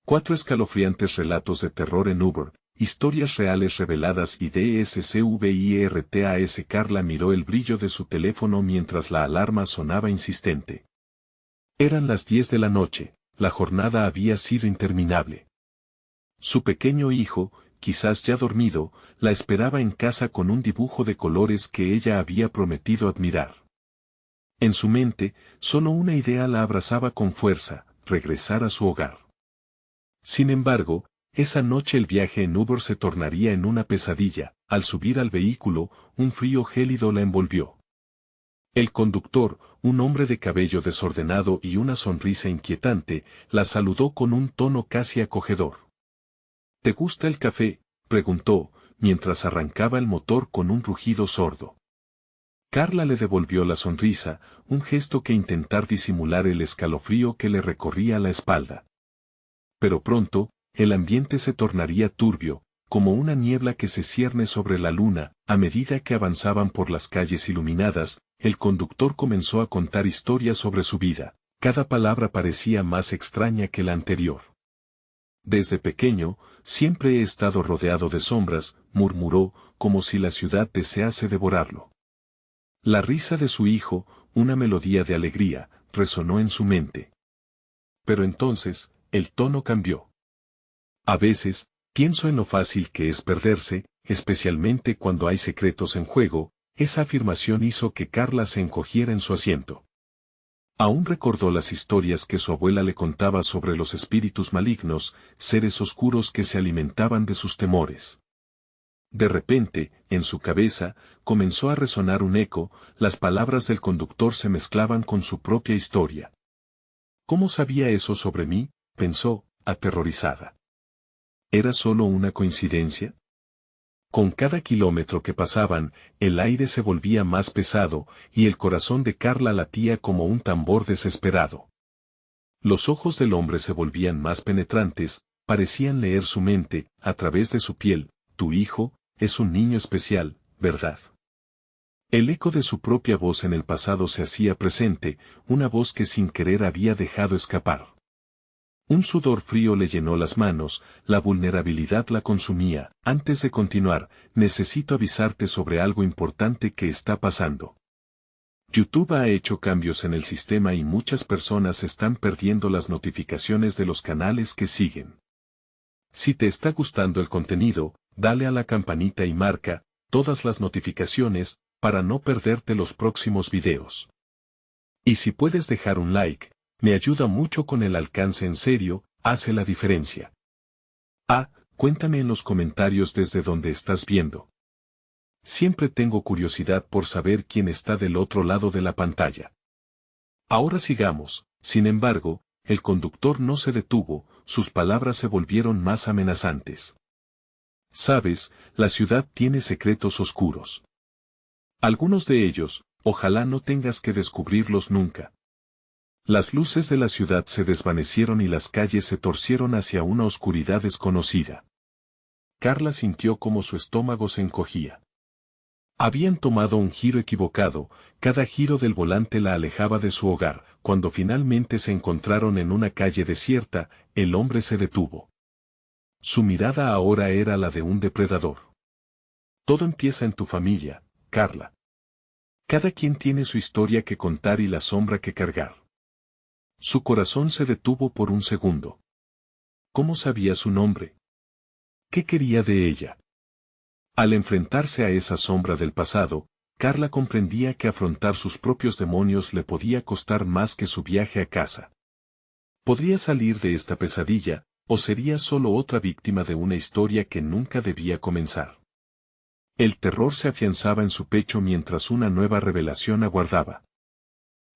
4 escalofriantes relatos de terror en Uber, historias reales reveladas y DSCVIRTAS. Carla miró el brillo de su teléfono mientras la alarma sonaba insistente. Eran las 10 de la noche, la jornada había sido interminable. Su pequeño hijo, quizás ya dormido, la esperaba en casa con un dibujo de colores que ella había prometido admirar. En su mente, solo una idea la abrazaba con fuerza: regresar a su hogar. Sin embargo, esa noche el viaje en Uber se tornaría en una pesadilla. Al subir al vehículo, un frío gélido la envolvió. El conductor, un hombre de cabello desordenado y una sonrisa inquietante, la saludó con un tono casi acogedor. ¿Te gusta el café?, preguntó, mientras arrancaba el motor con un rugido sordo. Carla le devolvió la sonrisa, un gesto que intentar disimular el escalofrío que le recorría la espalda. Pero pronto, el ambiente se tornaría turbio, como una niebla que se cierne sobre la luna. A medida que avanzaban por las calles iluminadas, el conductor comenzó a contar historias sobre su vida. Cada palabra parecía más extraña que la anterior. Desde pequeño, siempre he estado rodeado de sombras, murmuró, como si la ciudad desease devorarlo. La risa de su hijo, una melodía de alegría, resonó en su mente. Pero entonces, el tono cambió. A veces, pienso en lo fácil que es perderse, especialmente cuando hay secretos en juego. Esa afirmación hizo que Carla se encogiera en su asiento. Aún recordó las historias que su abuela le contaba sobre los espíritus malignos, seres oscuros que se alimentaban de sus temores. De repente, en su cabeza, comenzó a resonar un eco. Las palabras del conductor se mezclaban con su propia historia. ¿Cómo sabía eso sobre mí?, pensó, aterrorizada. ¿Era solo una coincidencia? Con cada kilómetro que pasaban, el aire se volvía más pesado, y el corazón de Carla latía como un tambor desesperado. Los ojos del hombre se volvían más penetrantes, parecían leer su mente, a través de su piel. Tu hijo es un niño especial, ¿verdad? El eco de su propia voz en el pasado se hacía presente, una voz que sin querer había dejado escapar. Un sudor frío le llenó las manos, la vulnerabilidad la consumía. Antes de continuar, necesito avisarte sobre algo importante que está pasando. YouTube ha hecho cambios en el sistema y muchas personas están perdiendo las notificaciones de los canales que siguen. Si te está gustando el contenido, dale a la campanita y marca todas las notificaciones para no perderte los próximos videos. Y si puedes dejar un like, me ayuda mucho con el alcance. En serio, hace la diferencia. Cuéntame en los comentarios desde donde estás viendo. Siempre tengo curiosidad por saber quién está del otro lado de la pantalla. Ahora sigamos. Sin embargo, el conductor no se detuvo, sus palabras se volvieron más amenazantes. Sabes, la ciudad tiene secretos oscuros. Algunos de ellos, ojalá no tengas que descubrirlos nunca. Las luces de la ciudad se desvanecieron y las calles se torcieron hacia una oscuridad desconocida. Carla sintió como su estómago se encogía. Habían tomado un giro equivocado, cada giro del volante la alejaba de su hogar. Cuando finalmente se encontraron en una calle desierta, el hombre se detuvo. Su mirada ahora era la de un depredador. Todo empieza en tu familia, Carla. Cada quien tiene su historia que contar y la sombra que cargar. Su corazón se detuvo por un segundo. ¿Cómo sabía su nombre? ¿Qué quería de ella? Al enfrentarse a esa sombra del pasado, Carla comprendía que afrontar sus propios demonios le podía costar más que su viaje a casa. ¿Podría salir de esta pesadilla, o sería solo otra víctima de una historia que nunca debía comenzar? El terror se afianzaba en su pecho mientras una nueva revelación aguardaba.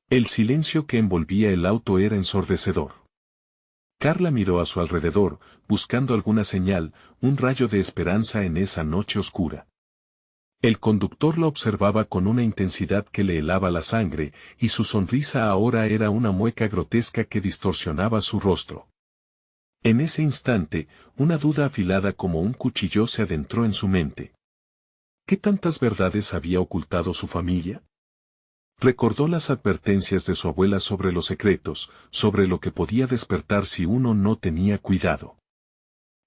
El silencio que envolvía el auto era ensordecedor. Carla miró a su alrededor, buscando alguna señal, un rayo de esperanza en esa noche oscura. El conductor la observaba con una intensidad que le helaba la sangre, y su sonrisa ahora era una mueca grotesca que distorsionaba su rostro. En ese instante, una duda afilada como un cuchillo se adentró en su mente. ¿Qué tantas verdades había ocultado su familia? Recordó las advertencias de su abuela sobre los secretos, sobre lo que podía despertar si uno no tenía cuidado.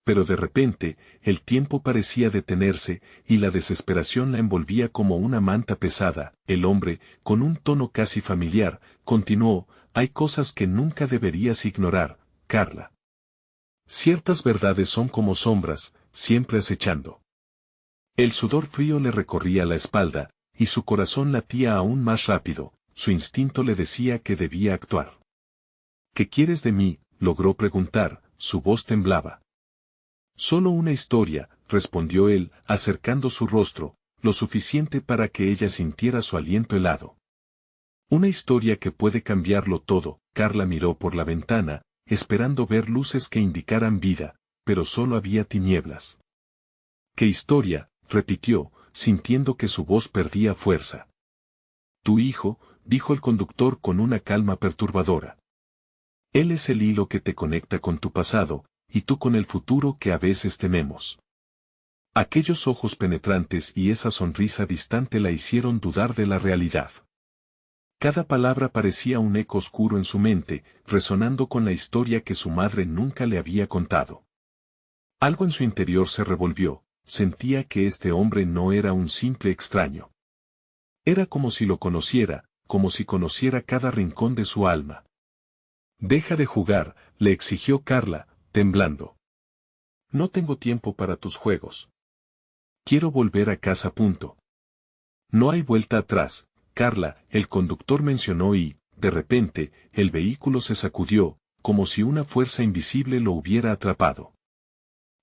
Pero de repente, el tiempo parecía detenerse, y la desesperación la envolvía como una manta pesada. El hombre, con un tono casi familiar, continuó: hay cosas que nunca deberías ignorar, Carla. Ciertas verdades son como sombras, siempre acechando. El sudor frío le recorría la espalda, y su corazón latía aún más rápido. Su instinto le decía que debía actuar. ¿Qué quieres de mí?, logró preguntar, su voz temblaba. Solo una historia, respondió él, acercando su rostro, lo suficiente para que ella sintiera su aliento helado. Una historia que puede cambiarlo todo. Carla miró por la ventana, esperando ver luces que indicaran vida, pero solo había tinieblas. ¿Qué historia?, repitió, sintiendo que su voz perdía fuerza. Tu hijo, dijo el conductor con una calma perturbadora. Él es el hilo que te conecta con tu pasado, y tú con el futuro que a veces tememos. Aquellos ojos penetrantes y esa sonrisa distante la hicieron dudar de la realidad. Cada palabra parecía un eco oscuro en su mente, resonando con la historia que su madre nunca le había contado. Algo en su interior se revolvió, sentía que este hombre no era un simple extraño. Era como si lo conociera, como si conociera cada rincón de su alma. Deja de jugar, le exigió Carla, temblando. No tengo tiempo para tus juegos. Quiero volver a casa. No hay vuelta atrás, Carla, el conductor mencionó y, de repente, el vehículo se sacudió, como si una fuerza invisible lo hubiera atrapado.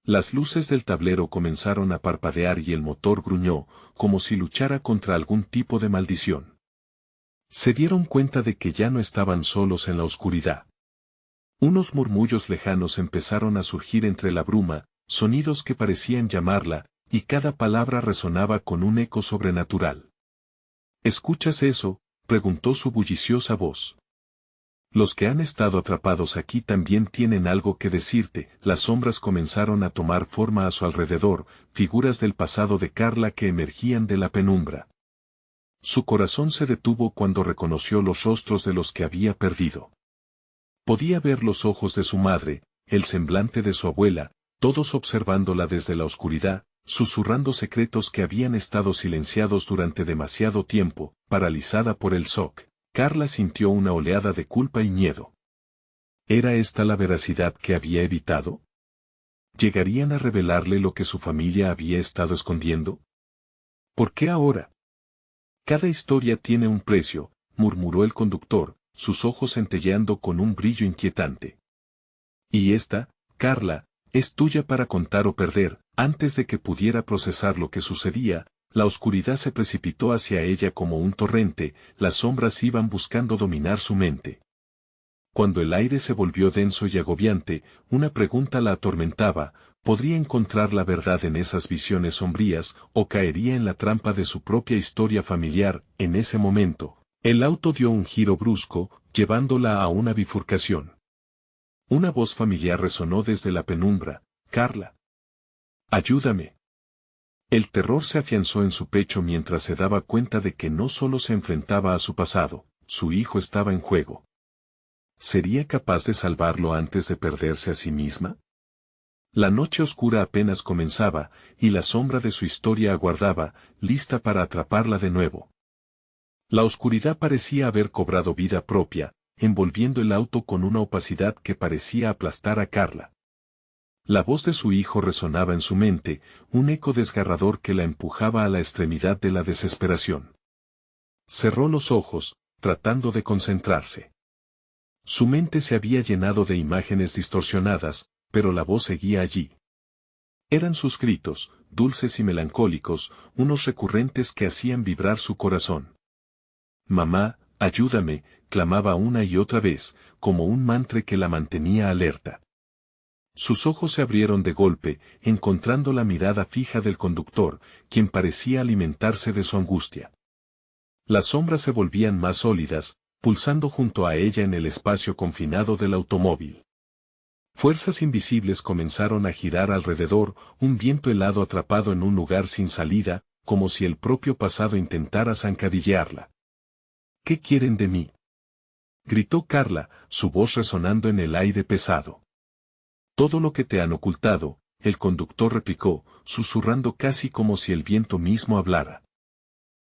Las luces del tablero comenzaron a parpadear y el motor gruñó, como si luchara contra algún tipo de maldición. Se dieron cuenta de que ya no estaban solos en la oscuridad. Unos murmullos lejanos empezaron a surgir entre la bruma, sonidos que parecían llamarla, y cada palabra resonaba con un eco sobrenatural. ¿Escuchas eso?, preguntó su bulliciosa voz. Los que han estado atrapados aquí también tienen algo que decirte. Las sombras comenzaron a tomar forma a su alrededor, figuras del pasado de Carla que emergían de la penumbra. Su corazón se detuvo cuando reconoció los rostros de los que había perdido. Podía ver los ojos de su madre, el semblante de su abuela, todos observándola desde la oscuridad, susurrando secretos que habían estado silenciados durante demasiado tiempo. Paralizada por el shock, Carla sintió una oleada de culpa y miedo. ¿Era esta la veracidad que había evitado? ¿Llegarían a revelarle lo que su familia había estado escondiendo? ¿Por qué ahora? Cada historia tiene un precio, murmuró el conductor, sus ojos centelleando con un brillo inquietante. Y esta, Carla, es tuya para contar o perder. Antes de que pudiera procesar lo que sucedía, la oscuridad se precipitó hacia ella como un torrente, las sombras iban buscando dominar su mente. Cuando el aire se volvió denso y agobiante, una pregunta la atormentaba: ¿podría encontrar la verdad en esas visiones sombrías, o caería en la trampa de su propia historia familiar? En ese momento, el auto dio un giro brusco, llevándola a una bifurcación. Una voz familiar resonó desde la penumbra: Carla. Ayúdame. El terror se afianzó en su pecho mientras se daba cuenta de que no solo se enfrentaba a su pasado, su hijo estaba en juego. ¿Sería capaz de salvarlo antes de perderse a sí misma? La noche oscura apenas comenzaba, y la sombra de su historia aguardaba, lista para atraparla de nuevo. La oscuridad parecía haber cobrado vida propia, envolviendo el auto con una opacidad que parecía aplastar a Carla. La voz de su hijo resonaba en su mente, un eco desgarrador que la empujaba a la extremidad de la desesperación. Cerró los ojos, tratando de concentrarse. Su mente se había llenado de imágenes distorsionadas, pero la voz seguía allí. Eran sus gritos, dulces y melancólicos, unos recurrentes que hacían vibrar su corazón. Mamá, ayúdame, clamaba una y otra vez, como un mantra que la mantenía alerta. Sus ojos se abrieron de golpe, encontrando la mirada fija del conductor, quien parecía alimentarse de su angustia. Las sombras se volvían más sólidas, pulsando junto a ella en el espacio confinado del automóvil. Fuerzas invisibles comenzaron a girar alrededor, un viento helado atrapado en un lugar sin salida, como si el propio pasado intentara zancadillearla. ¿Qué quieren de mí?, gritó Carla, su voz resonando en el aire pesado. Todo lo que te han ocultado, el conductor replicó, susurrando casi como si el viento mismo hablara.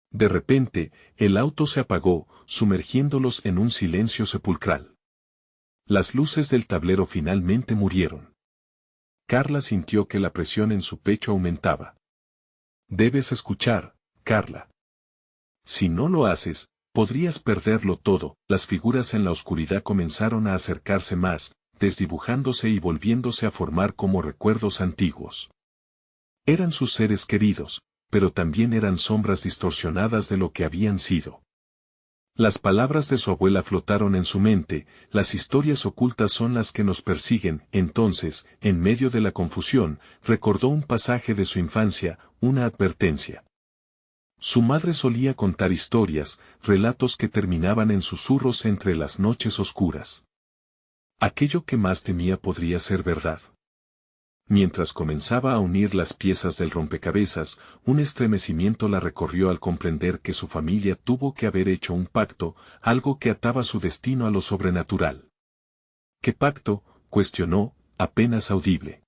De repente, el auto se apagó, sumergiéndolos en un silencio sepulcral. Las luces del tablero finalmente murieron. Carla sintió que la presión en su pecho aumentaba. Debes escuchar, Carla. Si no lo haces, podrías perderlo todo. Las figuras en la oscuridad comenzaron a acercarse más, desdibujándose y volviéndose a formar como recuerdos antiguos. Eran sus seres queridos, pero también eran sombras distorsionadas de lo que habían sido. Las palabras de su abuela flotaron en su mente, las historias ocultas son las que nos persiguen. Entonces, en medio de la confusión, recordó un pasaje de su infancia, una advertencia. Su madre solía contar historias, relatos que terminaban en susurros entre las noches oscuras. Aquello que más temía podría ser verdad. Mientras comenzaba a unir las piezas del rompecabezas, un estremecimiento la recorrió al comprender que su familia tuvo que haber hecho un pacto, algo que ataba su destino a lo sobrenatural. ¿Qué pacto?, cuestionó, apenas audible.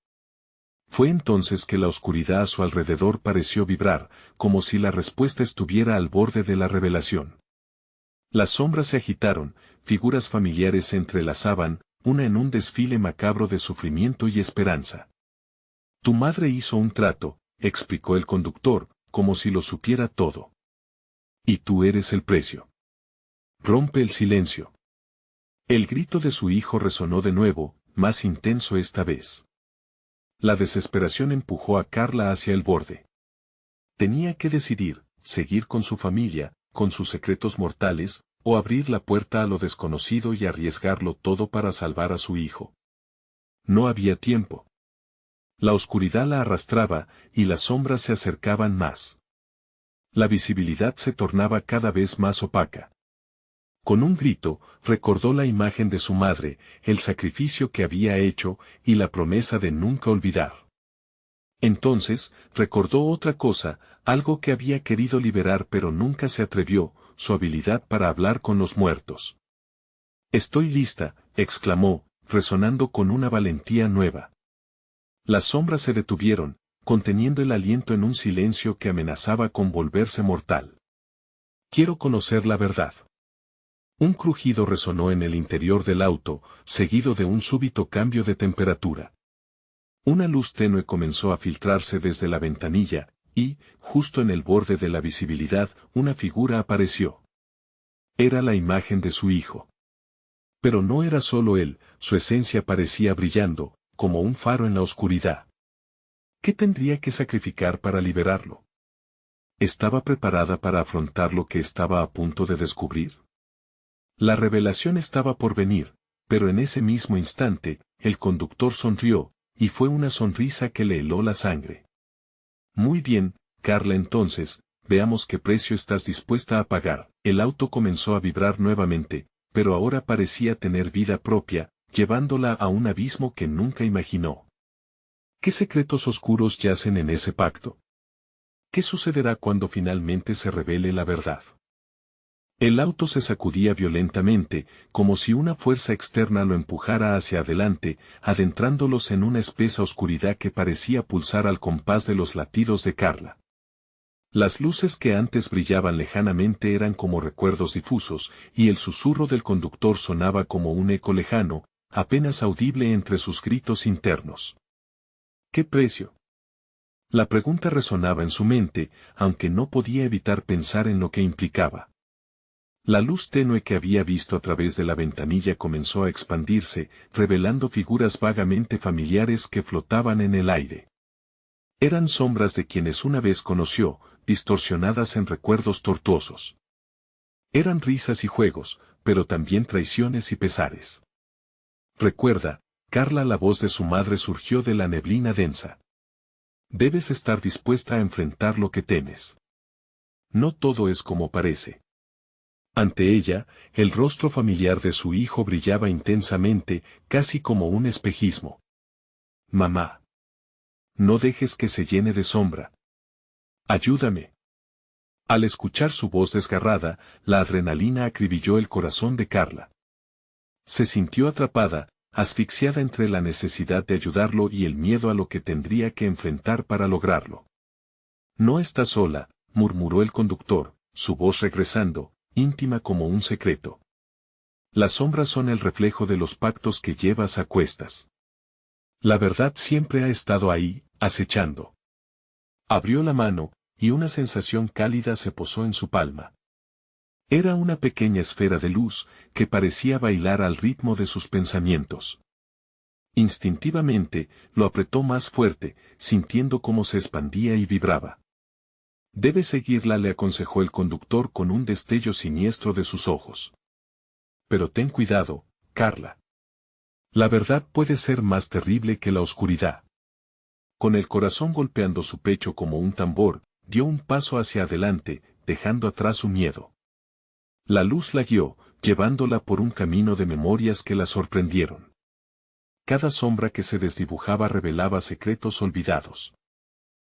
Fue entonces que la oscuridad a su alrededor pareció vibrar, como si la respuesta estuviera al borde de la revelación. Las sombras se agitaron, figuras familiares se entrelazaban, una en un desfile macabro de sufrimiento y esperanza. Tu madre hizo un trato, explicó el conductor, como si lo supiera todo. Y tú eres el precio. Rompe el silencio. El grito de su hijo resonó de nuevo, más intenso esta vez. La desesperación empujó a Carla hacia el borde. Tenía que decidir, seguir con su familia, con sus secretos mortales, o abrir la puerta a lo desconocido y arriesgarlo todo para salvar a su hijo. No había tiempo. La oscuridad la arrastraba, y las sombras se acercaban más. La visibilidad se tornaba cada vez más opaca. Con un grito, recordó la imagen de su madre, el sacrificio que había hecho, y la promesa de nunca olvidar. Entonces, recordó otra cosa, algo que había querido liberar pero nunca se atrevió, su habilidad para hablar con los muertos. Estoy lista, exclamó, resonando con una valentía nueva. Las sombras se detuvieron, conteniendo el aliento en un silencio que amenazaba con volverse mortal. Quiero conocer la verdad. Un crujido resonó en el interior del auto, seguido de un súbito cambio de temperatura. Una luz tenue comenzó a filtrarse desde la ventanilla, y, justo en el borde de la visibilidad, una figura apareció. Era la imagen de su hijo. Pero no era solo él, su esencia parecía brillando, como un faro en la oscuridad. ¿Qué tendría que sacrificar para liberarlo? ¿Estaba preparada para afrontar lo que estaba a punto de descubrir? La revelación estaba por venir, pero en ese mismo instante, el conductor sonrió, y fue una sonrisa que le heló la sangre. Muy bien, Carla, entonces, veamos qué precio estás dispuesta a pagar. El auto comenzó a vibrar nuevamente, pero ahora parecía tener vida propia, llevándola a un abismo que nunca imaginó. ¿Qué secretos oscuros yacen en ese pacto? ¿Qué sucederá cuando finalmente se revele la verdad? El auto se sacudía violentamente, como si una fuerza externa lo empujara hacia adelante, adentrándolos en una espesa oscuridad que parecía pulsar al compás de los latidos de Carla. Las luces que antes brillaban lejanamente eran como recuerdos difusos, y el susurro del conductor sonaba como un eco lejano, apenas audible entre sus gritos internos. ¿Qué precio? La pregunta resonaba en su mente, aunque no podía evitar pensar en lo que implicaba. La luz tenue que había visto a través de la ventanilla comenzó a expandirse, revelando figuras vagamente familiares que flotaban en el aire. Eran sombras de quienes una vez conoció, distorsionadas en recuerdos tortuosos. Eran risas y juegos, pero también traiciones y pesares. Recuerda, Carla, la voz de su madre surgió de la neblina densa. Debes estar dispuesta a enfrentar lo que temes. No todo es como parece. Ante ella, el rostro familiar de su hijo brillaba intensamente, casi como un espejismo. Mamá. No dejes que se llene de sombra. Ayúdame. Al escuchar su voz desgarrada, la adrenalina acribilló el corazón de Carla. Se sintió atrapada, asfixiada entre la necesidad de ayudarlo y el miedo a lo que tendría que enfrentar para lograrlo. No está sola, murmuró el conductor, su voz regresando, íntima como un secreto. Las sombras son el reflejo de los pactos que llevas a cuestas. La verdad siempre ha estado ahí, acechando. Abrió la mano, y una sensación cálida se posó en su palma. Era una pequeña esfera de luz, que parecía bailar al ritmo de sus pensamientos. Instintivamente, lo apretó más fuerte, sintiendo cómo se expandía y vibraba. Debes seguirla, le aconsejó el conductor con un destello siniestro de sus ojos. Pero ten cuidado, Carla. La verdad puede ser más terrible que la oscuridad. Con el corazón golpeando su pecho como un tambor, dio un paso hacia adelante, dejando atrás su miedo. La luz la guió, llevándola por un camino de memorias que la sorprendieron. Cada sombra que se desdibujaba revelaba secretos olvidados.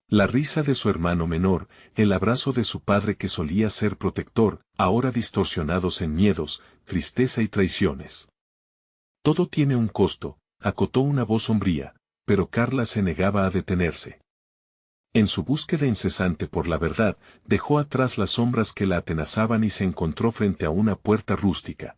La risa de su hermano menor, el abrazo de su padre que solía ser protector, ahora distorsionados en miedos, tristeza y traiciones. Todo tiene un costo, acotó una voz sombría, pero Carla se negaba a detenerse. En su búsqueda incesante por la verdad, dejó atrás las sombras que la atenazaban y se encontró frente a una puerta rústica.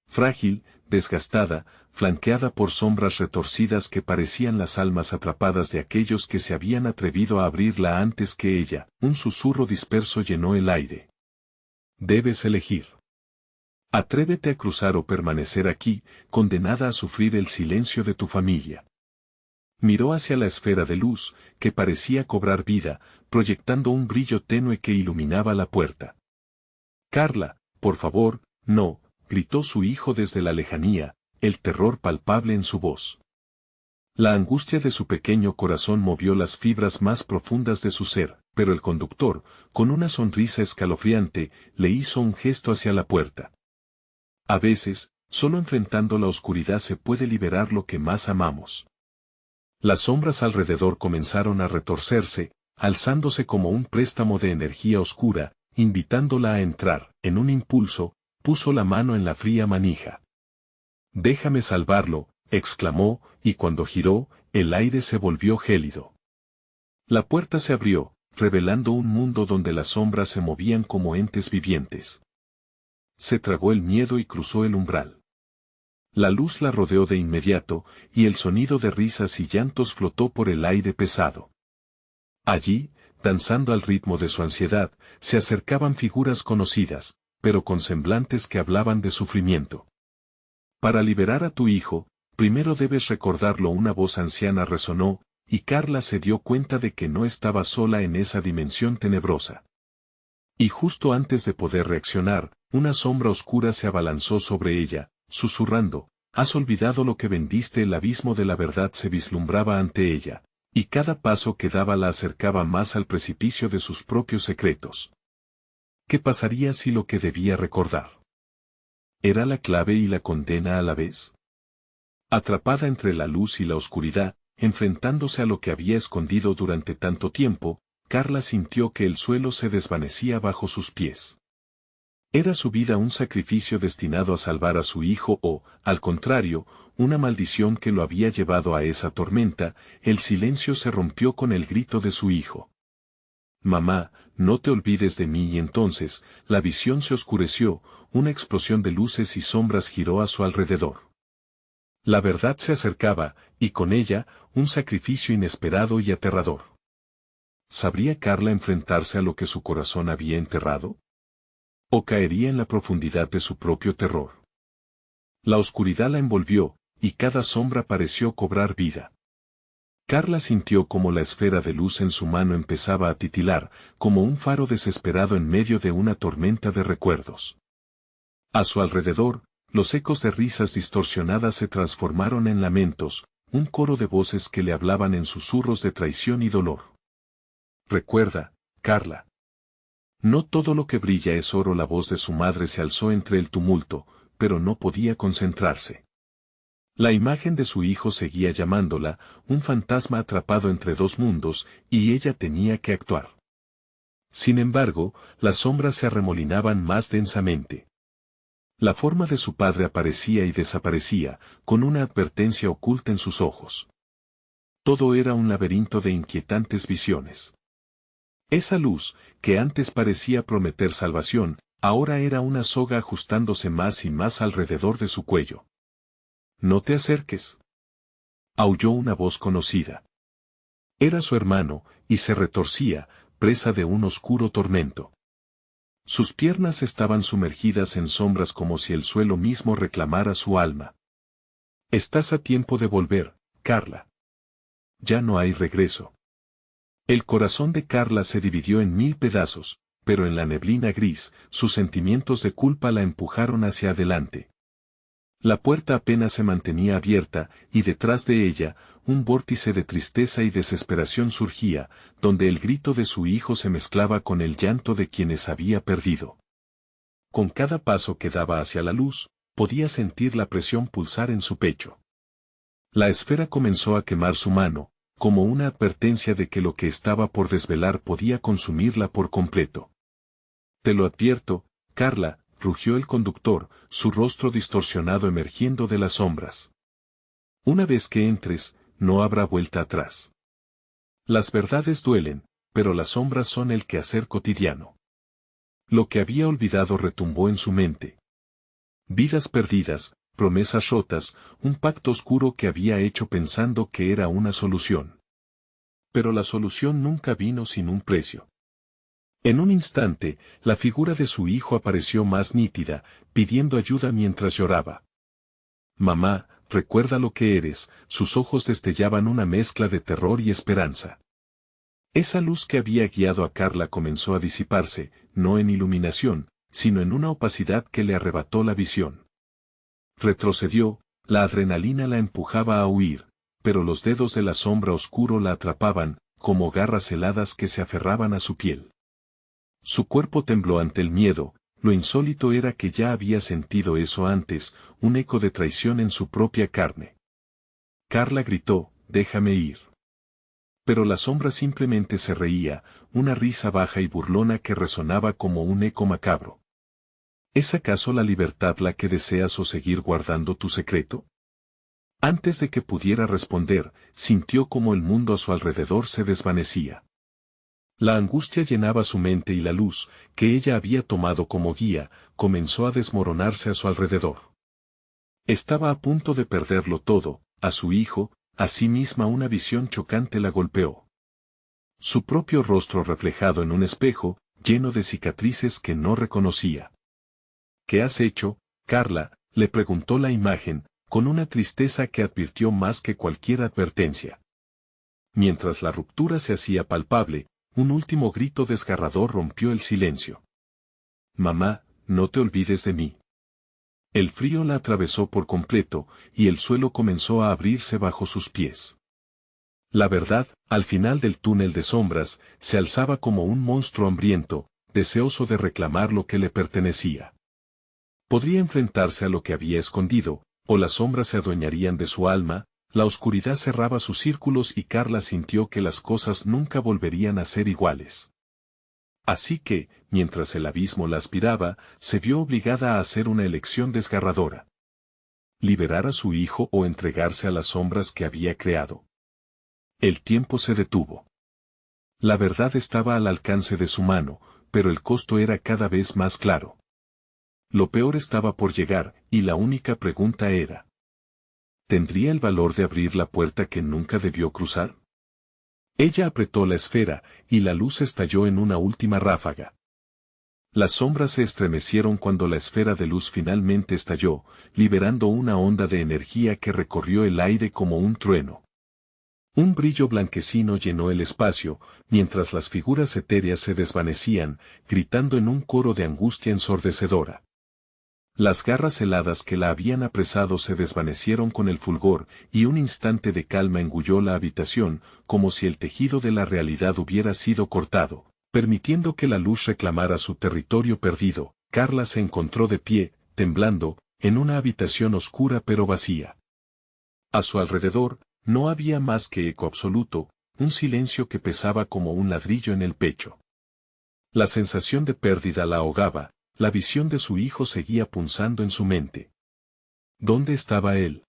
Frágil, desgastada, flanqueada por sombras retorcidas que parecían las almas atrapadas de aquellos que se habían atrevido a abrirla antes que ella, un susurro disperso llenó el aire. Debes elegir. Atrévete a cruzar o permanecer aquí, condenada a sufrir el silencio de tu familia. Miró hacia la esfera de luz, que parecía cobrar vida, proyectando un brillo tenue que iluminaba la puerta. Carla, por favor, no, gritó su hijo desde la lejanía, el terror palpable en su voz. La angustia de su pequeño corazón movió las fibras más profundas de su ser, pero el conductor, con una sonrisa escalofriante, le hizo un gesto hacia la puerta. A veces, solo enfrentando la oscuridad se puede liberar lo que más amamos. Las sombras alrededor comenzaron a retorcerse, alzándose como un préstamo de energía oscura, invitándola a entrar. En un impulso, puso la mano en la fría manija. «Déjame salvarlo», exclamó, y cuando giró, el aire se volvió gélido. La puerta se abrió, revelando un mundo donde las sombras se movían como entes vivientes. Se tragó el miedo y cruzó el umbral. La luz la rodeó de inmediato, y el sonido de risas y llantos flotó por el aire pesado. Allí, danzando al ritmo de su ansiedad, se acercaban figuras conocidas, pero con semblantes que hablaban de sufrimiento. Para liberar a tu hijo, primero debes recordarlo, una voz anciana resonó, y Carla se dio cuenta de que no estaba sola en esa dimensión tenebrosa. Y justo antes de poder reaccionar, una sombra oscura se abalanzó sobre ella, susurrando, «Has olvidado lo que vendiste». El abismo de la verdad se vislumbraba ante ella, y cada paso que daba la acercaba más al precipicio de sus propios secretos. ¿Qué pasaría si lo que debía recordar era la clave y la condena a la vez? Atrapada entre la luz y la oscuridad, enfrentándose a lo que había escondido durante tanto tiempo, Carla sintió que el suelo se desvanecía bajo sus pies. ¿Era su vida un sacrificio destinado a salvar a su hijo o, al contrario, una maldición que lo había llevado a esa tormenta? El silencio se rompió con el grito de su hijo. «Mamá, no te olvides de mí». Y entonces, la visión se oscureció, una explosión de luces y sombras giró a su alrededor. La verdad se acercaba, y con ella, un sacrificio inesperado y aterrador. ¿Sabría Carla enfrentarse a lo que su corazón había enterrado? ¿O caería en la profundidad de su propio terror? La oscuridad la envolvió, y cada sombra pareció cobrar vida. Carla sintió como la esfera de luz en su mano empezaba a titilar, como un faro desesperado en medio de una tormenta de recuerdos. A su alrededor, los ecos de risas distorsionadas se transformaron en lamentos, un coro de voces que le hablaban en susurros de traición y dolor. «Recuerda, Carla. No todo lo que brilla es oro». La voz de su madre se alzó entre el tumulto, pero no podía concentrarse. La imagen de su hijo seguía llamándola, un fantasma atrapado entre dos mundos, y ella tenía que actuar. Sin embargo, las sombras se arremolinaban más densamente. La forma de su padre aparecía y desaparecía, con una advertencia oculta en sus ojos. Todo era un laberinto de inquietantes visiones. Esa luz, que antes parecía prometer salvación, ahora era una soga ajustándose más y más alrededor de su cuello. «No te acerques», aulló una voz conocida. Era su hermano, y se retorcía, presa de un oscuro tormento. Sus piernas estaban sumergidas en sombras como si el suelo mismo reclamara su alma. «Estás a tiempo de volver, Carla. Ya no hay regreso». El corazón de Carla se dividió en 1000 pedazos, pero en la neblina gris, sus sentimientos de culpa la empujaron hacia adelante. La puerta apenas se mantenía abierta, y detrás de ella, un vórtice de tristeza y desesperación surgía, donde el grito de su hijo se mezclaba con el llanto de quienes había perdido. Con cada paso que daba hacia la luz, podía sentir la presión pulsar en su pecho. La esfera comenzó a quemar su mano, como una advertencia de que lo que estaba por desvelar podía consumirla por completo. «Te lo advierto, Carla», rugió el conductor, su rostro distorsionado emergiendo de las sombras. «Una vez que entres, no habrá vuelta atrás. Las verdades duelen, pero las sombras son el quehacer cotidiano». Lo que había olvidado retumbó en su mente. Vidas perdidas, promesas rotas, un pacto oscuro que había hecho pensando que era una solución. Pero la solución nunca vino sin un precio. En un instante, la figura de su hijo apareció más nítida, pidiendo ayuda mientras lloraba. «Mamá, recuerda lo que eres», sus ojos destellaban una mezcla de terror y esperanza. Esa luz que había guiado a Carla comenzó a disiparse, no en iluminación, sino en una opacidad que le arrebató la visión. Retrocedió, la adrenalina la empujaba a huir, pero los dedos de la sombra oscuro la atrapaban, como garras heladas que se aferraban a su piel. Su cuerpo tembló ante el miedo, lo insólito era que ya había sentido eso antes, un eco de traición en su propia carne. Carla gritó, «déjame ir». Pero la sombra simplemente se reía, una risa baja y burlona que resonaba como un eco macabro. ¿Es acaso la libertad la que deseas o seguir guardando tu secreto? Antes de que pudiera responder, sintió como el mundo a su alrededor se desvanecía. La angustia llenaba su mente y la luz, que ella había tomado como guía, comenzó a desmoronarse a su alrededor. Estaba a punto de perderlo todo, a su hijo, a sí misma. Una visión chocante la golpeó. Su propio rostro reflejado en un espejo, lleno de cicatrices que no reconocía. «¿Qué has hecho, Carla?», le preguntó la imagen, con una tristeza que advirtió más que cualquier advertencia. Mientras la ruptura se hacía palpable, un último grito desgarrador rompió el silencio. «Mamá, no te olvides de mí». El frío la atravesó por completo, y el suelo comenzó a abrirse bajo sus pies. La verdad, al final del túnel de sombras, se alzaba como un monstruo hambriento, deseoso de reclamar lo que le pertenecía. Podría enfrentarse a lo que había escondido, o las sombras se adueñarían de su alma. La oscuridad cerraba sus círculos y Carla sintió que las cosas nunca volverían a ser iguales. Así que, mientras el abismo la aspiraba, se vio obligada a hacer una elección desgarradora. Liberar a su hijo o entregarse a las sombras que había creado. El tiempo se detuvo. La verdad estaba al alcance de su mano, pero el costo era cada vez más claro. Lo peor estaba por llegar, y la única pregunta era: ¿tendría el valor de abrir la puerta que nunca debió cruzar? Ella apretó la esfera, y la luz estalló en una última ráfaga. Las sombras se estremecieron cuando la esfera de luz finalmente estalló, liberando una onda de energía que recorrió el aire como un trueno. Un brillo blanquecino llenó el espacio, mientras las figuras etéreas se desvanecían, gritando en un coro de angustia ensordecedora. Las garras heladas que la habían apresado se desvanecieron con el fulgor, y un instante de calma engulló la habitación, como si el tejido de la realidad hubiera sido cortado, permitiendo que la luz reclamara su territorio perdido. Carla se encontró de pie, temblando, en una habitación oscura pero vacía. A su alrededor, no había más que eco absoluto, un silencio que pesaba como un ladrillo en el pecho. La sensación de pérdida la ahogaba, la visión de su hijo seguía punzando en su mente. ¿Dónde estaba él?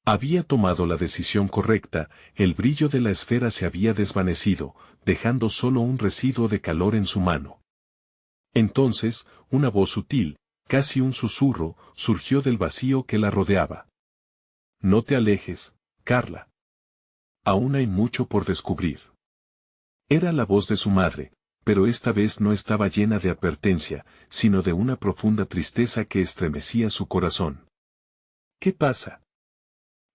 Había tomado la decisión correcta, el brillo de la esfera se había desvanecido, dejando solo un residuo de calor en su mano. Entonces, una voz sutil, casi un susurro, surgió del vacío que la rodeaba. No te alejes, Carla. Aún hay mucho por descubrir. Era la voz de su madre, pero esta vez no estaba llena de advertencia, sino de una profunda tristeza que estremecía su corazón. ¿Qué pasa?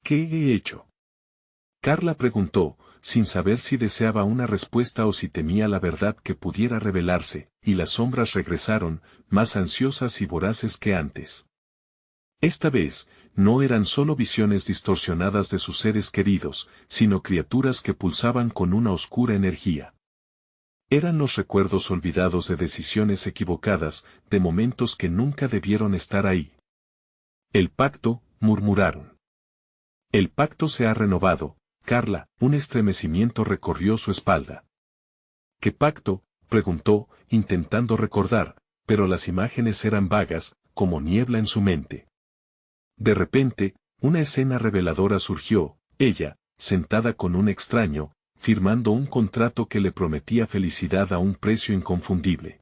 ¿Qué he hecho? Carla preguntó, sin saber si deseaba una respuesta o si temía la verdad que pudiera revelarse, y las sombras regresaron, más ansiosas y voraces que antes. Esta vez, no eran solo visiones distorsionadas de sus seres queridos, sino criaturas que pulsaban con una oscura energía. Eran los recuerdos olvidados de decisiones equivocadas, de momentos que nunca debieron estar ahí. El pacto, murmuraron. El pacto se ha renovado, Carla, un estremecimiento recorrió su espalda. ¿Qué pacto?, preguntó, intentando recordar, pero las imágenes eran vagas, como niebla en su mente. De repente, una escena reveladora surgió, ella, sentada con un extraño, firmando un contrato que le prometía felicidad a un precio inconfundible.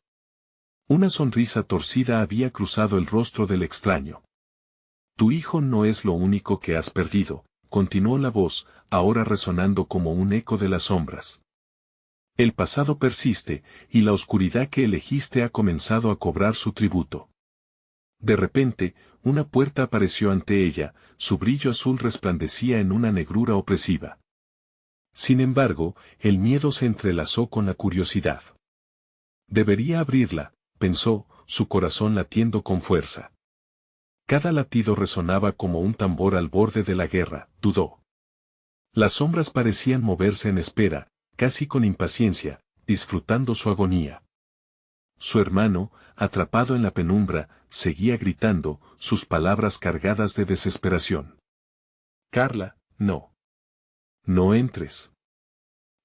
Una sonrisa torcida había cruzado el rostro del extraño. Tu hijo no es lo único que has perdido, continuó la voz, ahora resonando como un eco de las sombras. El pasado persiste, y la oscuridad que elegiste ha comenzado a cobrar su tributo. De repente, una puerta apareció ante ella, su brillo azul resplandecía en una negrura opresiva. Sin embargo, el miedo se entrelazó con la curiosidad. Debería abrirla, pensó, su corazón latiendo con fuerza. Cada latido resonaba como un tambor al borde de la guerra, dudó. Las sombras parecían moverse en espera, casi con impaciencia, disfrutando su agonía. Su hermano, atrapado en la penumbra, seguía gritando, sus palabras cargadas de desesperación. Carla, no. No entres.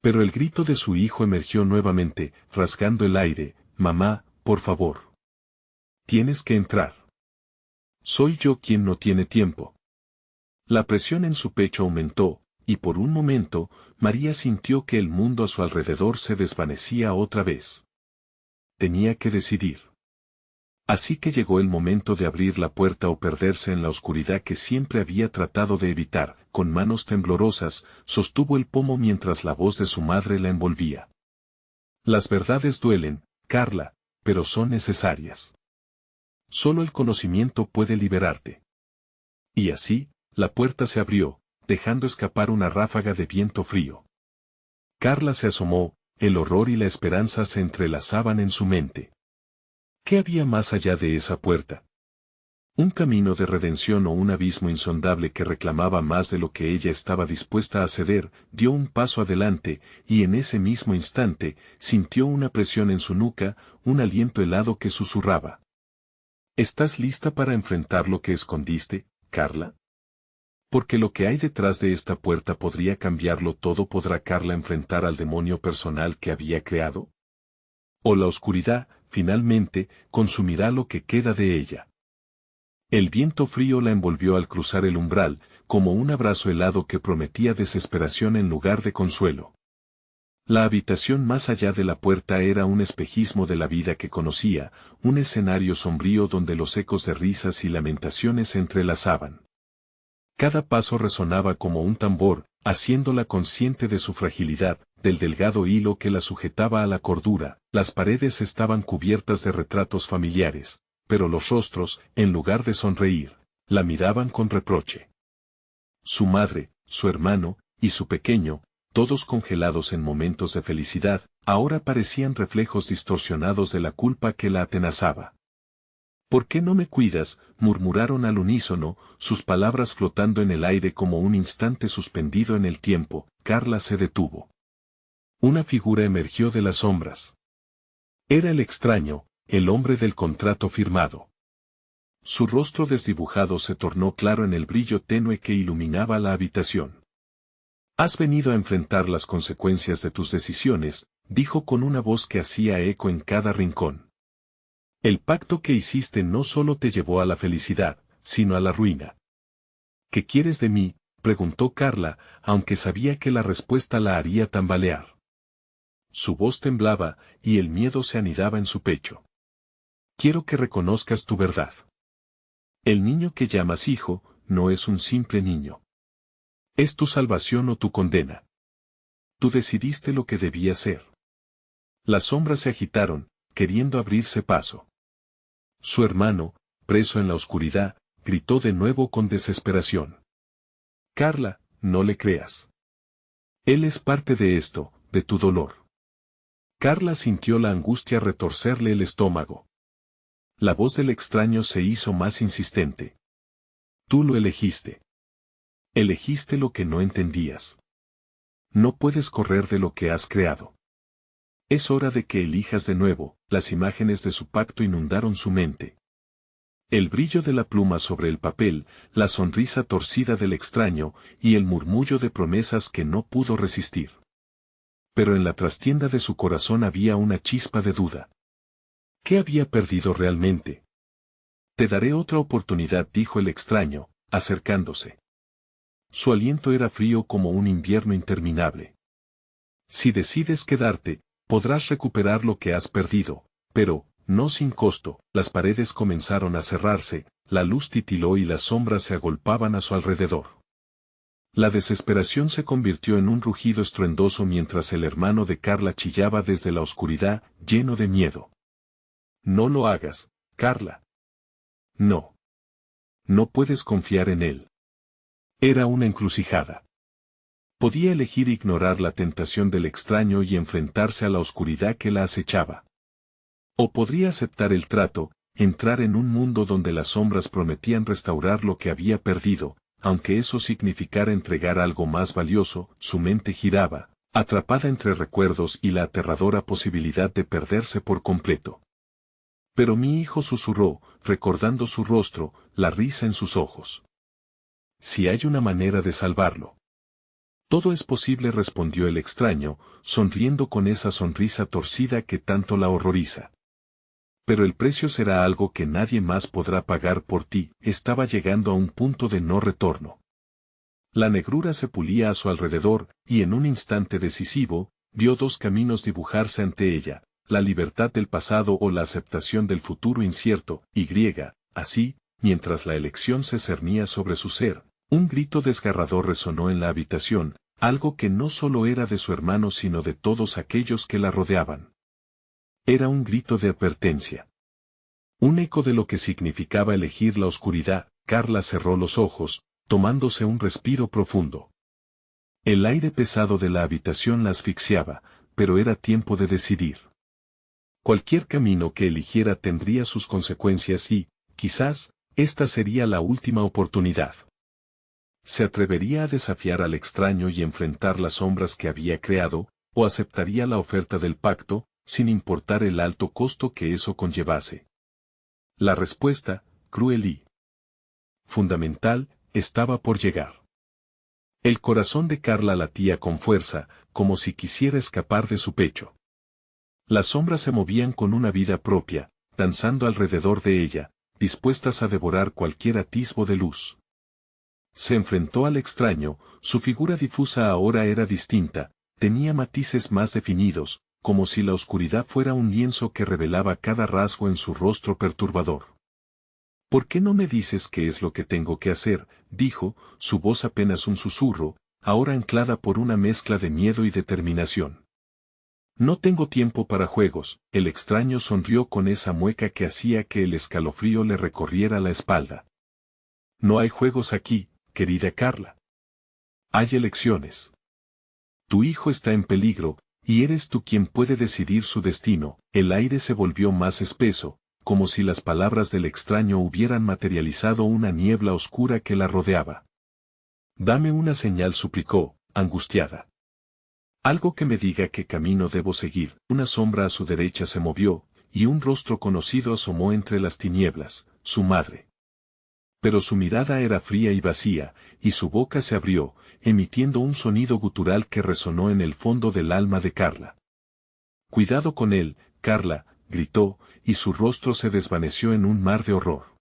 Pero el grito de su hijo emergió nuevamente, rasgando el aire, mamá, por favor. Tienes que entrar. Soy yo quien no tiene tiempo. La presión en su pecho aumentó, y por un momento, María sintió que el mundo a su alrededor se desvanecía otra vez. Tenía que decidir. Así que llegó el momento de abrir la puerta o perderse en la oscuridad que siempre había tratado de evitar. Con manos temblorosas, sostuvo el pomo mientras la voz de su madre la envolvía. Las verdades duelen, Carla, pero son necesarias. Solo el conocimiento puede liberarte. Y así, la puerta se abrió, dejando escapar una ráfaga de viento frío. Carla se asomó, el horror y la esperanza se entrelazaban en su mente. ¿Qué había más allá de esa puerta? ¿Un camino de redención o un abismo insondable que reclamaba más de lo que ella estaba dispuesta a ceder? Dio un paso adelante, y en ese mismo instante, sintió una presión en su nuca, un aliento helado que susurraba. ¿Estás lista para enfrentar lo que escondiste, Carla? Porque lo que hay detrás de esta puerta podría cambiarlo todo. ¿Podrá Carla enfrentar al demonio personal que había creado? ¿O la oscuridad, finalmente, consumirá lo que queda de ella? El viento frío la envolvió al cruzar el umbral, como un abrazo helado que prometía desesperación en lugar de consuelo. La habitación más allá de la puerta era un espejismo de la vida que conocía, un escenario sombrío donde los ecos de risas y lamentaciones se entrelazaban. Cada paso resonaba como un tambor, haciéndola consciente de su fragilidad, del delgado hilo que la sujetaba a la cordura. Las paredes estaban cubiertas de retratos familiares, pero los rostros, en lugar de sonreír, la miraban con reproche. Su madre, su hermano, y su pequeño, todos congelados en momentos de felicidad, ahora parecían reflejos distorsionados de la culpa que la atenazaba. ¿Por qué no me cuidas?, murmuraron al unísono, sus palabras flotando en el aire como un instante suspendido en el tiempo. Carla se detuvo. Una figura emergió de las sombras. Era el extraño, el hombre del contrato firmado. Su rostro desdibujado se tornó claro en el brillo tenue que iluminaba la habitación. Has venido a enfrentar las consecuencias de tus decisiones, dijo con una voz que hacía eco en cada rincón. El pacto que hiciste no solo te llevó a la felicidad, sino a la ruina. ¿Qué quieres de mí?, preguntó Carla, aunque sabía que la respuesta la haría tambalear. Su voz temblaba, y el miedo se anidaba en su pecho. Quiero que reconozcas tu verdad. El niño que llamas hijo, no es un simple niño. Es tu salvación o tu condena. Tú decidiste lo que debía ser. Las sombras se agitaron, queriendo abrirse paso. Su hermano, preso en la oscuridad, gritó de nuevo con desesperación. Carla, no le creas. Él es parte de esto, de tu dolor. Carla sintió la angustia retorcerle el estómago. La voz del extraño se hizo más insistente. Tú lo elegiste. Elegiste lo que no entendías. No puedes correr de lo que has creado. Es hora de que elijas de nuevo. Las imágenes de su pacto inundaron su mente. El brillo de la pluma sobre el papel, la sonrisa torcida del extraño, y el murmullo de promesas que no pudo resistir. Pero en la trastienda de su corazón había una chispa de duda. ¿Qué había perdido realmente? Te daré otra oportunidad, dijo el extraño, acercándose. Su aliento era frío como un invierno interminable. Si decides quedarte, podrás recuperar lo que has perdido, pero, no sin costo. Las paredes comenzaron a cerrarse, la luz titiló y las sombras se agolpaban a su alrededor. La desesperación se convirtió en un rugido estruendoso mientras el hermano de Carla chillaba desde la oscuridad, lleno de miedo. No lo hagas, Carla. No. No puedes confiar en él. Era una encrucijada. Podía elegir ignorar la tentación del extraño y enfrentarse a la oscuridad que la acechaba. O podría aceptar el trato, entrar en un mundo donde las sombras prometían restaurar lo que había perdido, aunque eso significara entregar algo más valioso. Su mente giraba, atrapada entre recuerdos y la aterradora posibilidad de perderse por completo. Pero mi hijo, susurró, recordando su rostro, la risa en sus ojos. Si hay una manera de salvarlo. Todo es posible, respondió el extraño, sonriendo con esa sonrisa torcida que tanto la horroriza. Pero el precio será algo que nadie más podrá pagar por ti. Estaba llegando a un punto de no retorno. La negrura se pulía a su alrededor, y en un instante decisivo, vio dos caminos dibujarse ante ella, la libertad del pasado o la aceptación del futuro incierto. Así, mientras la elección se cernía sobre su ser, un grito desgarrador resonó en la habitación, algo que no solo era de su hermano sino de todos aquellos que la rodeaban. Era un grito de advertencia. Un eco de lo que significaba elegir la oscuridad. Carla cerró los ojos, tomándose un respiro profundo. El aire pesado de la habitación la asfixiaba, pero era tiempo de decidir. Cualquier camino que eligiera tendría sus consecuencias y, quizás, esta sería la última oportunidad. ¿Se atrevería a desafiar al extraño y enfrentar las sombras que había creado, o aceptaría la oferta del pacto, sin importar el alto costo que eso conllevase? La respuesta, cruel y fundamental, estaba por llegar. El corazón de Carla latía con fuerza, como si quisiera escapar de su pecho. Las sombras se movían con una vida propia, danzando alrededor de ella, dispuestas a devorar cualquier atisbo de luz. Se enfrentó al extraño. Su figura difusa ahora era distinta, tenía matices más definidos, como si la oscuridad fuera un lienzo que revelaba cada rasgo en su rostro perturbador. ¿Por qué no me dices qué es lo que tengo que hacer?, dijo, su voz apenas un susurro, ahora anclada por una mezcla de miedo y determinación. No tengo tiempo para juegos. El extraño sonrió con esa mueca que hacía que el escalofrío le recorriera la espalda. No hay juegos aquí, querida Carla. Hay elecciones. Tu hijo está en peligro, y eres tú quien puede decidir su destino. El aire se volvió más espeso, como si las palabras del extraño hubieran materializado una niebla oscura que la rodeaba. Dame una señal, suplicó, angustiada. Algo que me diga qué camino debo seguir. Una sombra a su derecha se movió, y un rostro conocido asomó entre las tinieblas, su madre. Pero su mirada era fría y vacía, y su boca se abrió, emitiendo un sonido gutural que resonó en el fondo del alma de Carla. Cuidado con él, Carla, gritó, y su rostro se desvaneció en un mar de horror.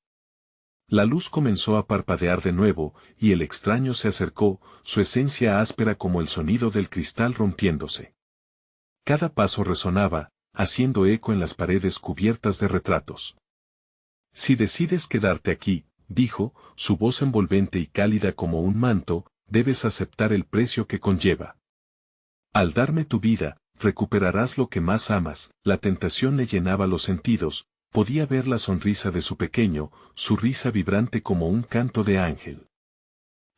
La luz comenzó a parpadear de nuevo, y el extraño se acercó, su esencia áspera como el sonido del cristal rompiéndose. Cada paso resonaba, haciendo eco en las paredes cubiertas de retratos. Si decides quedarte aquí, dijo, su voz envolvente y cálida como un manto, debes aceptar el precio que conlleva. Al darme tu vida, recuperarás lo que más amas. La tentación le llenaba los sentidos, podía ver la sonrisa de su pequeño, su risa vibrante como un canto de ángel.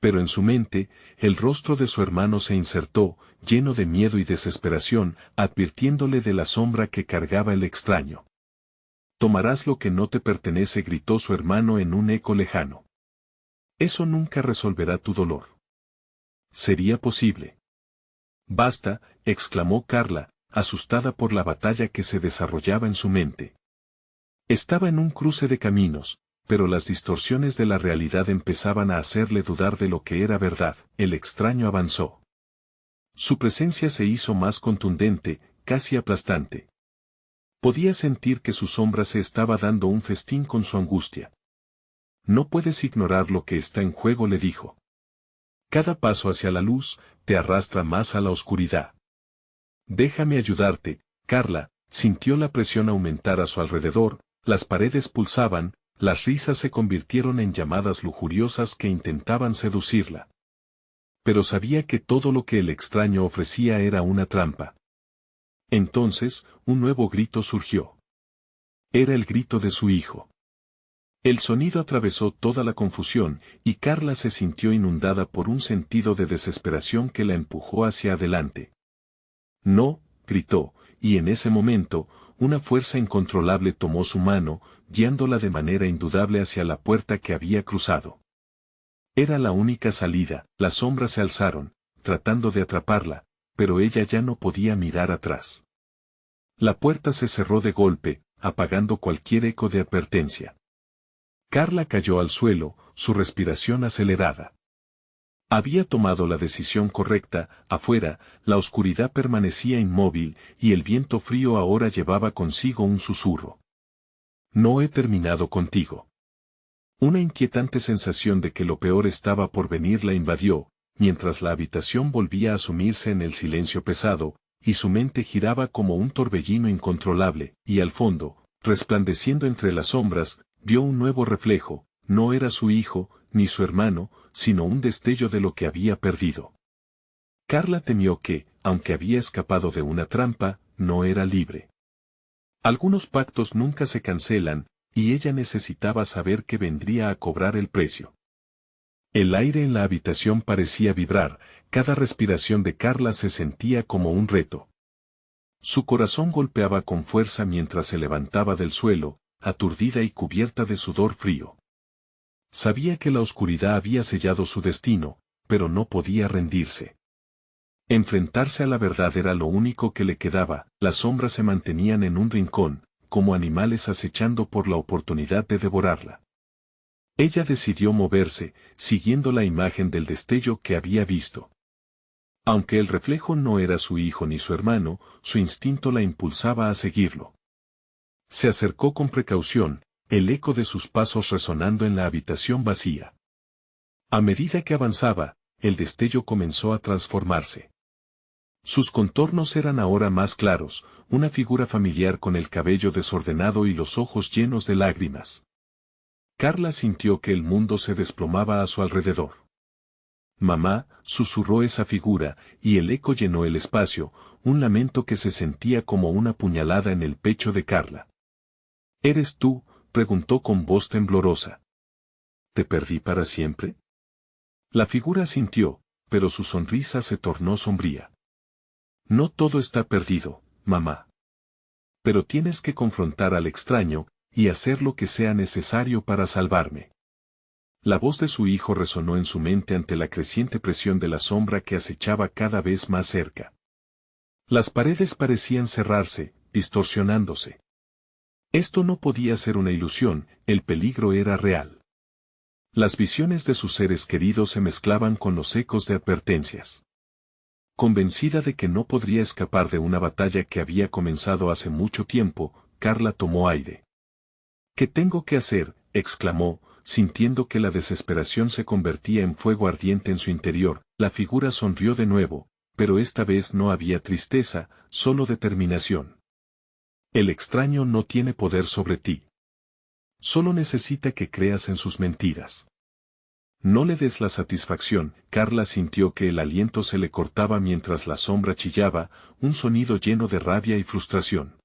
Pero en su mente, el rostro de su hermano se insertó, lleno de miedo y desesperación, advirtiéndole de la sombra que cargaba el extraño. Tomarás lo que no te pertenece, gritó su hermano en un eco lejano. Eso nunca resolverá tu dolor. ¿Sería posible? Basta, exclamó Carla, asustada por la batalla que se desarrollaba en su mente. Estaba en un cruce de caminos, pero las distorsiones de la realidad empezaban a hacerle dudar de lo que era verdad. El extraño avanzó. Su presencia se hizo más contundente, casi aplastante. Podía sentir que su sombra se estaba dando un festín con su angustia. No puedes ignorar lo que está en juego, le dijo. Cada paso hacia la luz te arrastra más a la oscuridad. Déjame ayudarte, Carla, sintió la presión aumentar a su alrededor, las paredes pulsaban, las risas se convirtieron en llamadas lujuriosas que intentaban seducirla. Pero sabía que todo lo que el extraño ofrecía era una trampa. Entonces, un nuevo grito surgió. Era el grito de su hijo. El sonido atravesó toda la confusión, y Carla se sintió inundada por un sentido de desesperación que la empujó hacia adelante. No, gritó, y en ese momento, una fuerza incontrolable tomó su mano, guiándola de manera indudable hacia la puerta que había cruzado. Era la única salida. Las sombras se alzaron, tratando de atraparla, pero ella ya no podía mirar atrás. La puerta se cerró de golpe, apagando cualquier eco de advertencia. Carla cayó al suelo, su respiración acelerada. Había tomado la decisión correcta. Afuera, la oscuridad permanecía inmóvil, y el viento frío ahora llevaba consigo un susurro. No he terminado contigo. Una inquietante sensación de que lo peor estaba por venir la invadió, mientras la habitación volvía a sumirse en el silencio pesado, y su mente giraba como un torbellino incontrolable, y al fondo, resplandeciendo entre las sombras, vio un nuevo reflejo. No era su hijo, ni su hermano, sino un destello de lo que había perdido. Carla temió que, aunque había escapado de una trampa, no era libre. Algunos pactos nunca se cancelan, y ella necesitaba saber que vendría a cobrar el precio. El aire en la habitación parecía vibrar, cada respiración de Carla se sentía como un reto. Su corazón golpeaba con fuerza mientras se levantaba del suelo, aturdida y cubierta de sudor frío. Sabía que la oscuridad había sellado su destino, pero no podía rendirse. Enfrentarse a la verdad era lo único que le quedaba. Las sombras se mantenían en un rincón, como animales acechando por la oportunidad de devorarla. Ella decidió moverse, siguiendo la imagen del destello que había visto. Aunque el reflejo no era su hijo ni su hermano, su instinto la impulsaba a seguirlo. Se acercó con precaución, el eco de sus pasos resonando en la habitación vacía. A medida que avanzaba, el destello comenzó a transformarse. Sus contornos eran ahora más claros, una figura familiar con el cabello desordenado y los ojos llenos de lágrimas. Carla sintió que el mundo se desplomaba a su alrededor. Mamá, susurró esa figura, y el eco llenó el espacio, un lamento que se sentía como una puñalada en el pecho de Carla. ¿Eres tú?, preguntó con voz temblorosa. ¿Te perdí para siempre? La figura asintió, pero su sonrisa se tornó sombría. No todo está perdido, mamá. Pero tienes que confrontar al extraño, y hacer lo que sea necesario para salvarme. La voz de su hijo resonó en su mente ante la creciente presión de la sombra que acechaba cada vez más cerca. Las paredes parecían cerrarse, distorsionándose. Esto no podía ser una ilusión, el peligro era real. Las visiones de sus seres queridos se mezclaban con los ecos de advertencias. Convencida de que no podría escapar de una batalla que había comenzado hace mucho tiempo, Carla tomó aire. ¿Qué tengo que hacer?, exclamó, sintiendo que la desesperación se convertía en fuego ardiente en su interior. La figura sonrió de nuevo, pero esta vez no había tristeza, solo determinación. El extraño no tiene poder sobre ti. Solo necesita que creas en sus mentiras. No le des la satisfacción. Carla sintió que el aliento se le cortaba mientras la sombra chillaba, un sonido lleno de rabia y frustración.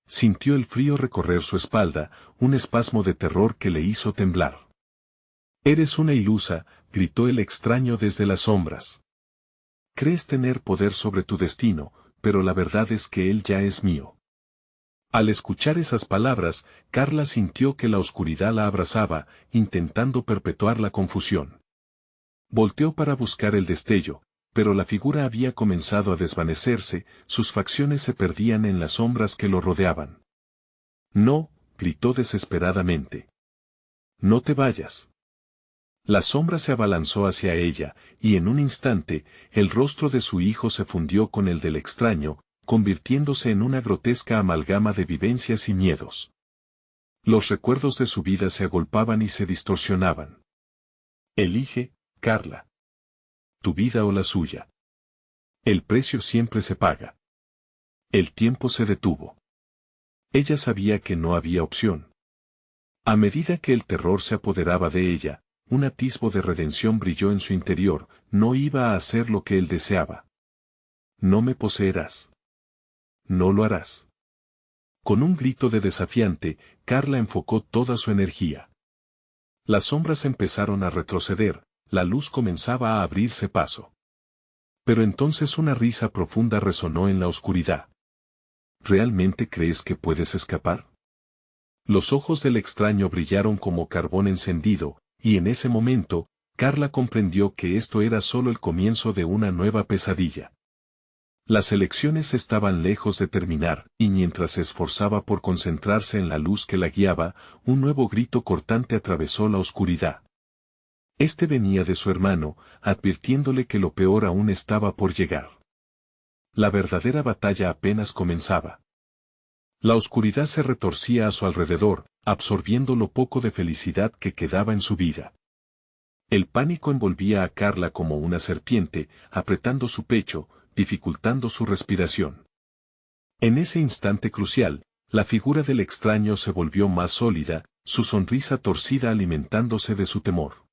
Sintió el frío recorrer su espalda, un espasmo de terror que le hizo temblar. «Eres una ilusa», gritó el extraño desde las sombras. «Crees tener poder sobre tu destino, pero la verdad es que él ya es mío». Al escuchar esas palabras, Carla sintió que la oscuridad la abrazaba, intentando perpetuar la confusión. Volteó para buscar el destello, pero la figura había comenzado a desvanecerse, sus facciones se perdían en las sombras que lo rodeaban. «No», gritó desesperadamente. «No te vayas». La sombra se abalanzó hacia ella, y en un instante, el rostro de su hijo se fundió con el del extraño, convirtiéndose en una grotesca amalgama de vivencias y miedos. Los recuerdos de su vida se agolpaban y se distorsionaban. «Elige, Carla. Tu vida o la suya. El precio siempre se paga». El tiempo se detuvo. Ella sabía que no había opción. A medida que el terror se apoderaba de ella, un atisbo de redención brilló en su interior. No iba a hacer lo que él deseaba. «No me poseerás. No lo harás». Con un grito de desafiante, Carla enfocó toda su energía. Las sombras empezaron a retroceder, la luz comenzaba a abrirse paso. Pero entonces una risa profunda resonó en la oscuridad. «¿Realmente crees que puedes escapar?». Los ojos del extraño brillaron como carbón encendido, y en ese momento, Carla comprendió que esto era solo el comienzo de una nueva pesadilla. Las elecciones estaban lejos de terminar, y mientras se esforzaba por concentrarse en la luz que la guiaba, un nuevo grito cortante atravesó la oscuridad. Este venía de su hermano, advirtiéndole que lo peor aún estaba por llegar. La verdadera batalla apenas comenzaba. La oscuridad se retorcía a su alrededor, absorbiendo lo poco de felicidad que quedaba en su vida. El pánico envolvía a Carla como una serpiente, apretando su pecho, dificultando su respiración. En ese instante crucial, la figura del extraño se volvió más sólida, su sonrisa torcida alimentándose de su temor.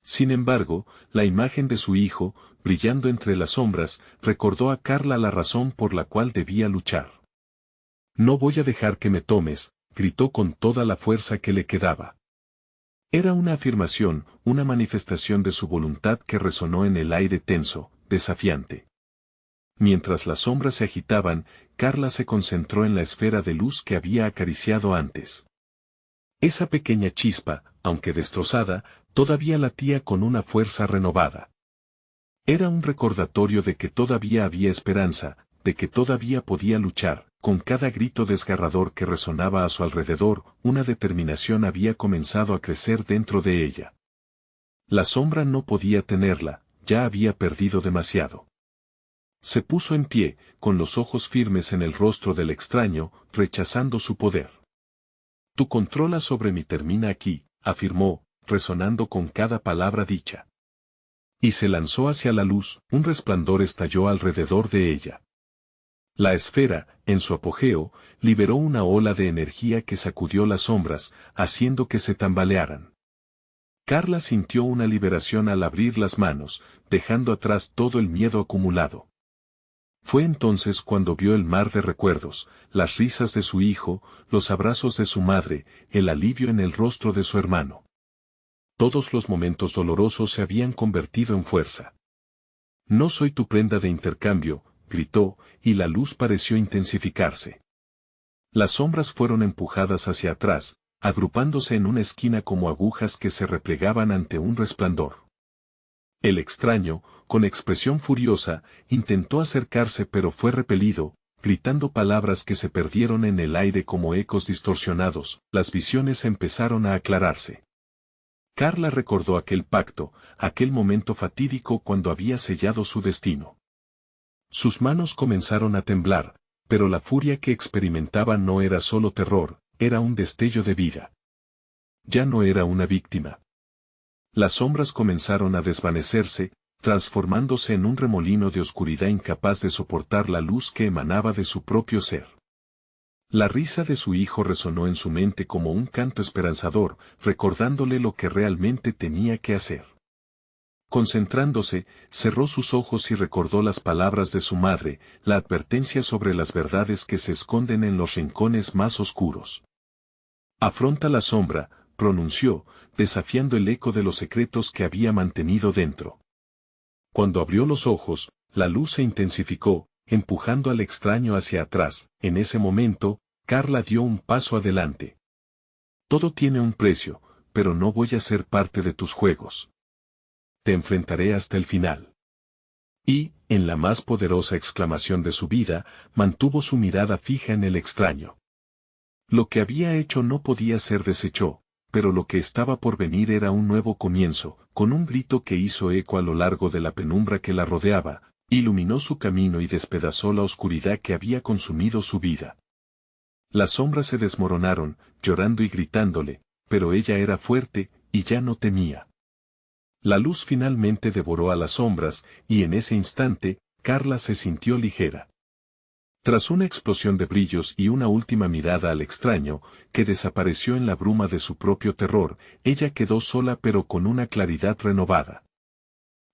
Sin embargo, la imagen de su hijo, brillando entre las sombras, recordó a Carla la razón por la cual debía luchar. «No voy a dejar que me tomes», gritó con toda la fuerza que le quedaba. Era una afirmación, una manifestación de su voluntad que resonó en el aire tenso, desafiante. Mientras las sombras se agitaban, Carla se concentró en la esfera de luz que había acariciado antes. Esa pequeña chispa, aunque destrozada, todavía latía con una fuerza renovada. Era un recordatorio de que todavía había esperanza, de que todavía podía luchar. Con cada grito desgarrador que resonaba a su alrededor, una determinación había comenzado a crecer dentro de ella. La sombra no podía tenerla, ya había perdido demasiado. Se puso en pie, con los ojos firmes en el rostro del extraño, rechazando su poder. «Tu controla sobre mí termina aquí», afirmó, resonando con cada palabra dicha. Y se lanzó hacia la luz, un resplandor estalló alrededor de ella. La esfera, en su apogeo, liberó una ola de energía que sacudió las sombras, haciendo que se tambalearan. Carla sintió una liberación al abrir las manos, dejando atrás todo el miedo acumulado. Fue entonces cuando vio el mar de recuerdos, las risas de su hijo, los abrazos de su madre, el alivio en el rostro de su hermano. Todos los momentos dolorosos se habían convertido en fuerza. «No soy tu prenda de intercambio», gritó, y la luz pareció intensificarse. Las sombras fueron empujadas hacia atrás, agrupándose en una esquina como agujas que se replegaban ante un resplandor. El extraño, con expresión furiosa, intentó acercarse pero fue repelido, gritando palabras que se perdieron en el aire como ecos distorsionados. Las visiones empezaron a aclararse. Carla recordó aquel pacto, aquel momento fatídico cuando había sellado su destino. Sus manos comenzaron a temblar, pero la furia que experimentaba no era solo terror, era un destello de vida. Ya no era una víctima. Las sombras comenzaron a desvanecerse, transformándose en un remolino de oscuridad incapaz de soportar la luz que emanaba de su propio ser. La risa de su hijo resonó en su mente como un canto esperanzador, recordándole lo que realmente tenía que hacer. Concentrándose, cerró sus ojos y recordó las palabras de su madre, la advertencia sobre las verdades que se esconden en los rincones más oscuros. Afronta la sombra, pronunció, desafiando el eco de los secretos que había mantenido dentro. Cuando abrió los ojos, la luz se intensificó, empujando al extraño hacia atrás. En ese momento, Carla dio un paso adelante. Todo tiene un precio, pero no voy a ser parte de tus juegos. Te enfrentaré hasta el final. Y, en la más poderosa exclamación de su vida, mantuvo su mirada fija en el extraño. Lo que había hecho no podía ser deshecho, pero lo que estaba por venir era un nuevo comienzo. Con un grito que hizo eco a lo largo de la penumbra que la rodeaba, iluminó su camino y despedazó la oscuridad que había consumido su vida. Las sombras se desmoronaron, llorando y gritándole, pero ella era fuerte, y ya no temía. La luz finalmente devoró a las sombras, y en ese instante, Carla se sintió ligera. Tras una explosión de brillos y una última mirada al extraño, que desapareció en la bruma de su propio terror, ella quedó sola pero con una claridad renovada.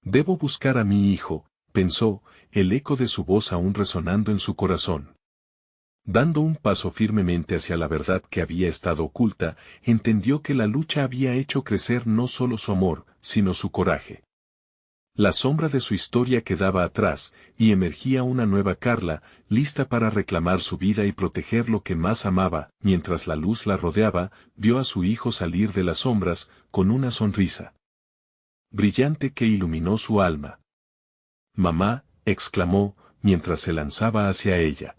Debo buscar a mi hijo, pensó, el eco de su voz aún resonando en su corazón. Dando un paso firmemente hacia la verdad que había estado oculta, entendió que la lucha había hecho crecer no solo su amor, sino su coraje. La sombra de su historia quedaba atrás, y emergía una nueva Carla, lista para reclamar su vida y proteger lo que más amaba. Mientras la luz la rodeaba, vio a su hijo salir de las sombras, con una sonrisa brillante que iluminó su alma. «Mamá», exclamó, mientras se lanzaba hacia ella.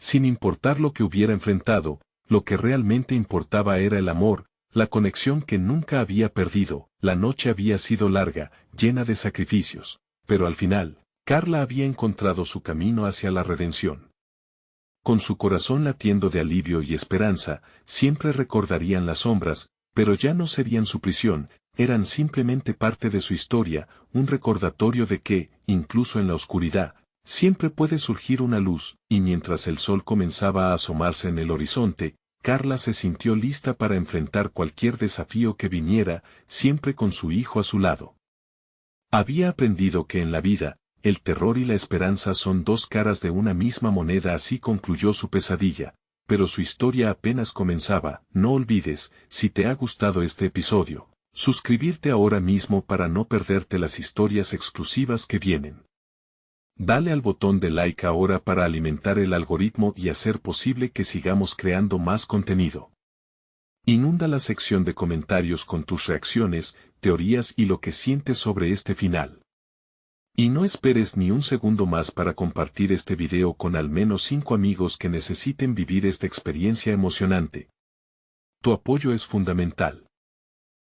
Sin importar lo que hubiera enfrentado, lo que realmente importaba era el amor, la conexión que nunca había perdido. La noche había sido larga, llena de sacrificios, pero al final, Carla había encontrado su camino hacia la redención. Con su corazón latiendo de alivio y esperanza, siempre recordarían las sombras, pero ya no serían su prisión, eran simplemente parte de su historia, un recordatorio de que, incluso en la oscuridad, siempre puede surgir una luz. Y mientras el sol comenzaba a asomarse en el horizonte, Carla se sintió lista para enfrentar cualquier desafío que viniera, siempre con su hijo a su lado. Había aprendido que en la vida, el terror y la esperanza son dos caras de una misma moneda. Así concluyó su pesadilla, pero su historia apenas comenzaba. No olvides, si te ha gustado este episodio, suscribirte ahora mismo para no perderte las historias exclusivas que vienen. Dale al botón de like ahora para alimentar el algoritmo y hacer posible que sigamos creando más contenido. Inunda la sección de comentarios con tus reacciones, teorías y lo que sientes sobre este final. Y no esperes ni un segundo más para compartir este video con al menos 5 amigos que necesiten vivir esta experiencia emocionante. Tu apoyo es fundamental.